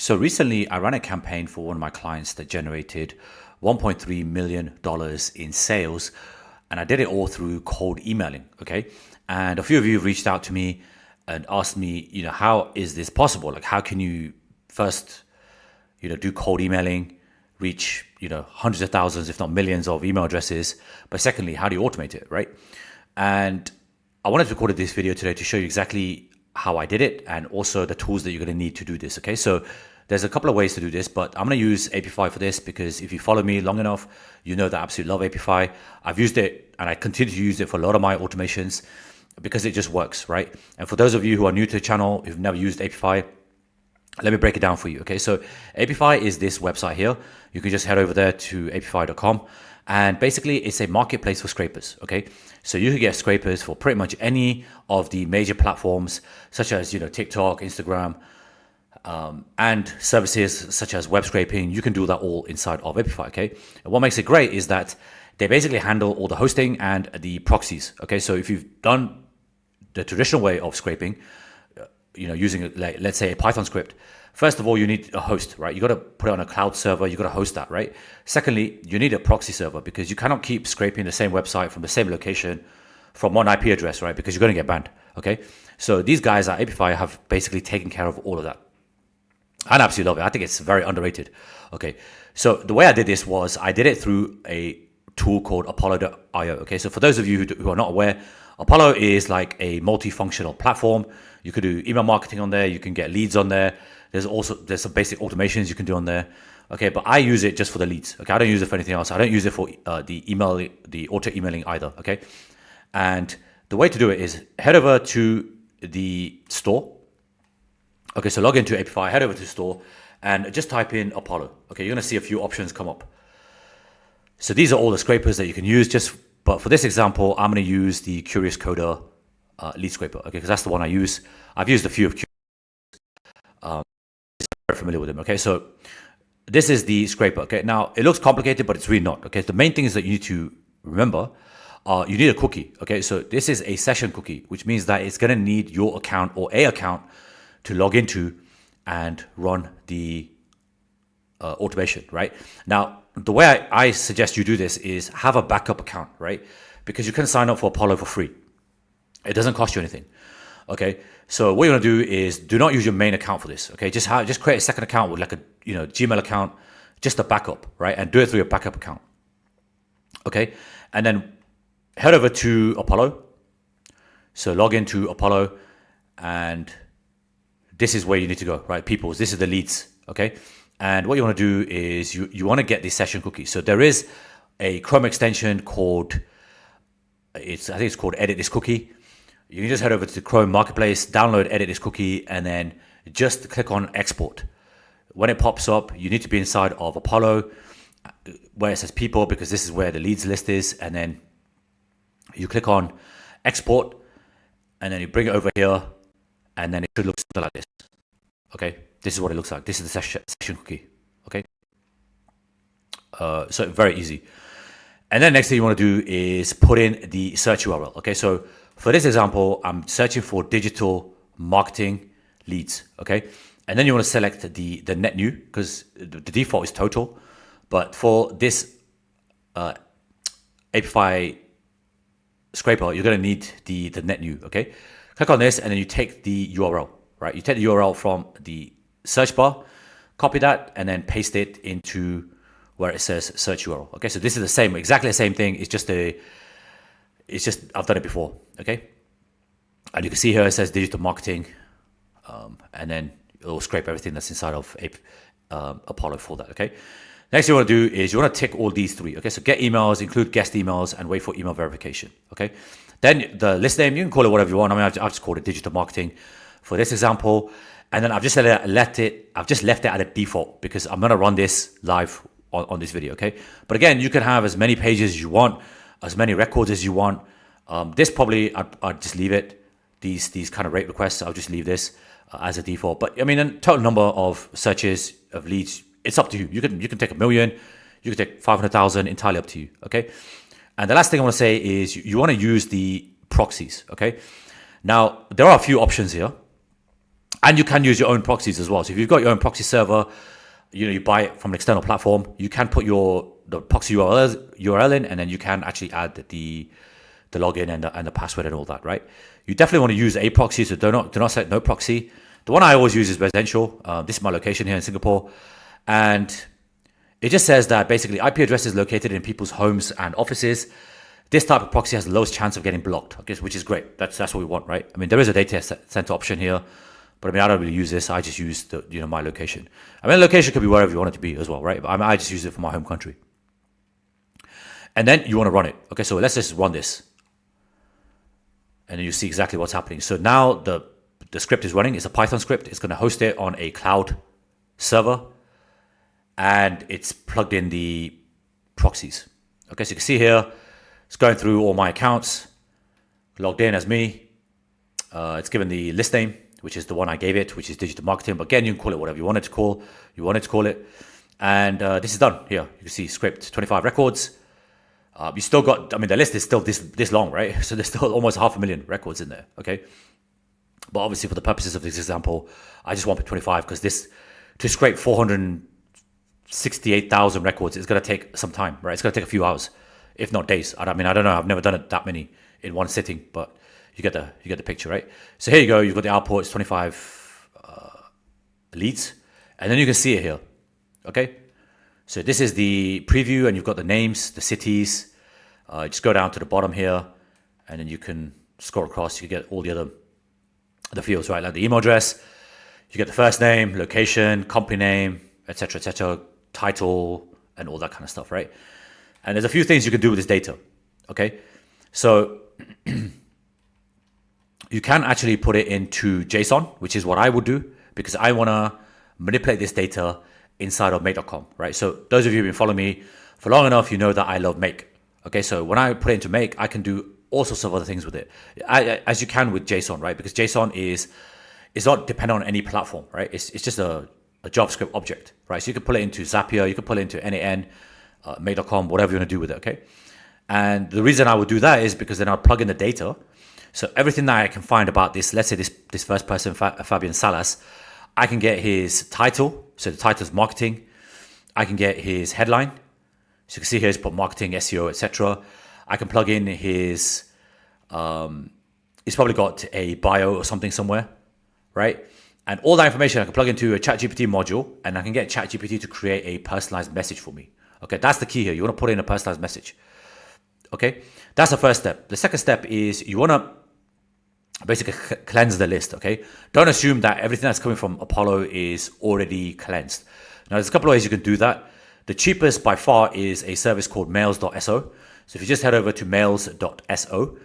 So recently, I ran a campaign for one of my clients that generated $1.3 million in sales, and I did it all through cold emailing. Okay, and a few of you reached out to me and asked me, how is this possible? Like, how can you first, do cold emailing, reach, hundreds of thousands, if not millions of email addresses, but secondly, how do you automate it, right? And I wanted to record this video today to show you exactly how I did it and also the tools that you're going to need to do this. Okay, so there's a couple of ways to do this, but I'm going to use Apify for this because if you follow me long enough, you know that I absolutely love Apify. I've used it and I continue to use it for a lot of my automations because it just works, right? And for those of you who are new to the channel, who've never used Apify, let me break it down for you. Okay, so Apify is this website here. You can just head over there to apify.com. And basically, it's a marketplace for scrapers. Okay, so you can get scrapers for pretty much any of the major platforms, such as TikTok, Instagram, and services such as web scraping. You can do that all inside of Apify. Okay, and what makes it great is that they basically handle all the hosting and the proxies. Okay, so if you've done the traditional way of scraping, using like, let's say a Python script, first of all, you need a host, right? You got to put it on a cloud server. You got to host that, right? Secondly, you need a proxy server because you cannot keep scraping the same website from the same location from one IP address, right? Because you're going to get banned. Okay. So these guys at Apify have basically taken care of all of that. I absolutely love it. I think it's very underrated. Okay. So the way I did this was I did it through a tool called Apollo.io. Okay. So for those of you who are not aware, Apollo is like a multifunctional platform. You could do email marketing on there. You can get leads on there. There's some basic automations you can do on there. Okay, but I use it just for the leads. Okay, I don't use it for anything else. I don't use it for the auto emailing either. Okay, and the way to do it is head over to the store. Okay, so log into Apify, head over to store, and just type in Apollo. Okay, you're gonna see a few options come up. So these are all the scrapers that you can use. But for this example, I'm going to use the Curious Coder lead scraper. Okay, because that's the one I use. I've used a few of very familiar with them. Okay, so this is the scraper. Okay, now it looks complicated, but it's really not. Okay, the main thing is that you need to remember you need a cookie. Okay, so this is a session cookie, which means that it's going to need your account or a account to log into and run the automation, right? Now, the way I suggest you do this is have a backup account, right? Because you can sign up for Apollo for free. It doesn't cost you anything. Okay, so what you're gonna do is do not use your main account for this. Okay, just create a second account with like a Gmail account, just a backup, right? And do it through your backup account. Okay, and then head over to Apollo. So log into Apollo, and this is where you need to go, right? Peoples, this is the leads. Okay, and what you want to do is you want to get this session cookie. So there is a Chrome extension called I think it's called Edit This Cookie. You can just head over to the Chrome Marketplace, download Edit This Cookie, and then just click on Export. When it pops up, you need to be inside of Apollo where it says People, because this is where the leads list is. And then you click on Export, and then you bring it over here, and then it should look something like this. Okay, this is what it looks like. This is the session cookie. Okay, so very easy. And then next thing you want to do is put in the search URL. Okay, so for this example, I'm searching for digital marketing leads. Okay, and then you want to select the net new because the default is total, but for this Apify scraper, you're going to need the net new. Okay, click on this, and then you take the URL. Right, you take the URL from the search bar, copy that, and then paste it into where it says search URL. Okay, so this is the same, exactly the same thing. It's just I've done it before. Okay, and you can see here it says digital marketing, and then it'll scrape everything that's inside of Apollo for that. Okay, next thing you want to do is you want to tick all these three. Okay, so get emails, include guest emails, and wait for email verification. Okay, then the list name, you can call it whatever you want. I mean, I've just called it digital marketing for this example, and then I've just left it at a default because I'm gonna run this live on this video. Okay, but again, you can have as many pages as you want, as many records as you want. This probably I'd just leave it. These kind of rate requests, I'll just leave this as a default. But I mean, the total number of searches of leads, it's up to you. You can take 1 million, you can take 500,000, entirely up to you. Okay, and the last thing I want to say is you want to use the proxies. Okay, now there are a few options here. And you can use your own proxies as well. So if you've got your own proxy server, you buy it from an external platform, you can put the proxy URL in, and then you can actually add the login and the password and all that, right? You definitely want to use a proxy, so do not set no proxy. The one I always use is residential. This is my location here in Singapore, and it just says that basically IP addresses located in people's homes and offices. This type of proxy has the lowest chance of getting blocked, okay, which is great. That's what we want, right? I mean, there is a data center option here, but I mean, I don't really use this. I just use my location. I mean, location could be wherever you want it to be as well, right? But I just use it for my home country. And then you want to run it. Okay, so let's just run this. And then you see exactly what's happening. So now the script is running. It's a Python script. It's going to host it on a cloud server. And it's plugged in the proxies. Okay, so you can see here, it's going through all my accounts, logged in as me. It's given the list name, which is the one I gave it, which is digital marketing. But again, you can call it whatever you want it to call. And this is done here. You can see script, 25 records. You still got, I mean, the list is still this long, right? So there's still almost 500,000 records in there, okay? But obviously for the purposes of this example, I just want 25 because to scrape 468,000 records is going to take some time, right? It's going to take a few hours, if not days. I mean, I don't know. I've never done it that many in one sitting, but you get the picture, right? So here you go. You've got the output. It's 25 leads, and then you can see it here, okay? So this is the preview, and you've got the names, the cities. Just go down to the bottom here, and then you can scroll across. You get all the fields, right? Like the email address. You get the first name, location, company name, etc., title, and all that kind of stuff, right? And there's a few things you can do with this data, okay? So you can actually put it into JSON, which is what I would do because I want to manipulate this data inside of make.com, right? So those of you who've been following me for long enough, you know that I love make. Okay, so when I put it into make, I can do all sorts of other things with it, as you can with JSON, right? Because JSON is not dependent on any platform, right? It's just a JavaScript object, right? So you can pull it into Zapier, you can pull it into NAN, make.com, whatever you want to do with it, okay? And the reason I would do that is because then I'll plug in the data. So everything that I can find about this, let's say this first person, Fabian Salas, I can get his title. So the title is marketing. I can get his headline. So you can see here, it's put marketing, SEO, etc. I can plug in his, he's probably got a bio or something somewhere, right? And all that information I can plug into a ChatGPT module, and I can get ChatGPT to create a personalized message for me. Okay, that's the key here. You want to put in a personalized message. Okay, that's the first step. The second step is you want to basically cleanse the list, okay? Don't assume that everything that's coming from Apollo is already cleansed. Now, there's a couple of ways you can do that. The cheapest by far is a service called mails.so. So if you just head over to mails.so,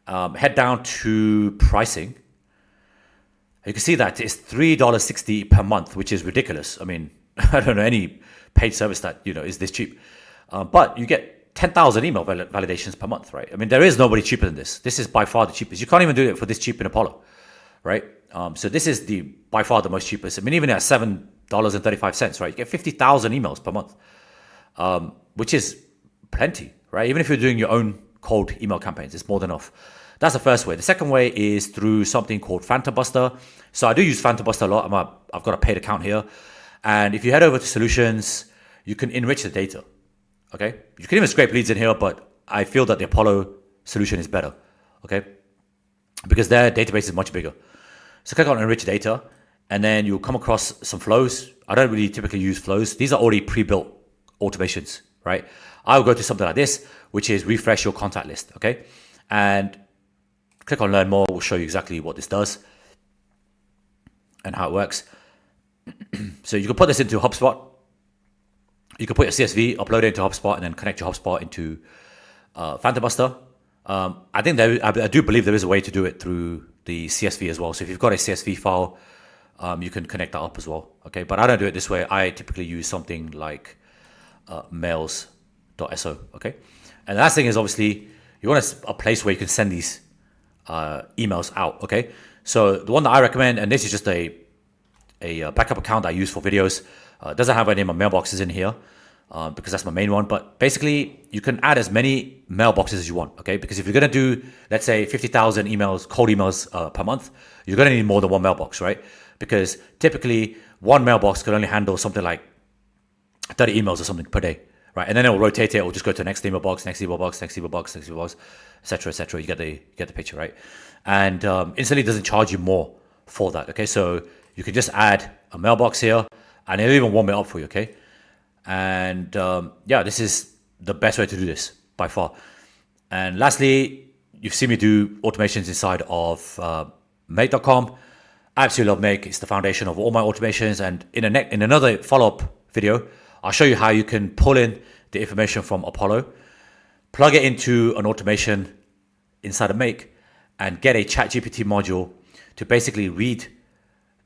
head down to pricing, you can see that it's $3.60 per month, which is ridiculous. I mean, I don't know any paid service that, is this cheap. But you get 10,000 email validations per month, right? I mean, there is nobody cheaper than this. This is by far the cheapest. You can't even do it for this cheap in Apollo, right? So this is by far the most cheapest. I mean, even at $7.35, right? You get 50,000 emails per month, which is plenty, right? Even if you're doing your own cold email campaigns, it's more than enough. That's the first way. The second way is through something called Phantom Buster. So I do use Phantom Buster a lot. I've got a paid account here. And if you head over to solutions, you can enrich the data. Okay, you can even scrape leads in here, but I feel that the Apollo solution is better, okay, because their database is much bigger. So click on enrich data, and then you'll come across some flows. I don't really typically use flows. These are already pre-built automations, right? I'll go to something like this, which is refresh your contact list, okay, and click on learn more. We'll show you exactly what this does and how it works. So you can put this into HubSpot. You can put your CSV, upload it into HubSpot, and then connect your HubSpot into Phantom Buster. I do believe there is a way to do it through the CSV as well. So if you've got a CSV file, you can connect that up as well. Okay, but I don't do it this way. I typically use something like mails.so. Okay, and the last thing is obviously you want a place where you can send these emails out. Okay, so the one that I recommend, and this is just a backup account I use for videos. Doesn't have any of my mailboxes in here because that's my main one. But basically, you can add as many mailboxes as you want, okay? Because if you're going to do, let's say, 50,000 emails, cold emails per month, you're going to need more than one mailbox, right? because typically one mailbox can only handle something like 30 emails or something per day, right? And then it will rotate it. It will just go to the next email box, next email box, next email box, next email box, etc., etc. You get the picture, right? And instantly doesn't charge you more for that. Okay, so you can just add a mailbox here, and it'll even warm it up for you. Okay, and yeah, this is the best way to do this by far. And lastly, you've seen me do automations inside of Make.com. I absolutely love Make. It's the foundation of all my automations. And in another follow-up video, I'll show you how you can pull in the information from Apollo, plug it into an automation inside of Make, and get a ChatGPT module to basically read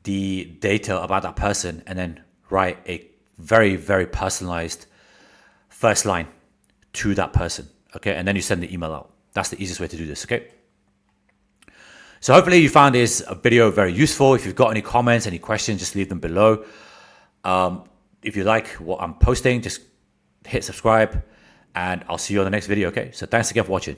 the data about that person and then write a very, very personalized first line to that person. Okay, and then you send the email out. That's the easiest way to do this. Okay. So hopefully you found this video very useful. If you've got any comments, any questions, just leave them below. If you like what I'm posting, just hit subscribe, and I'll see you on the next video. Okay. So thanks again for watching.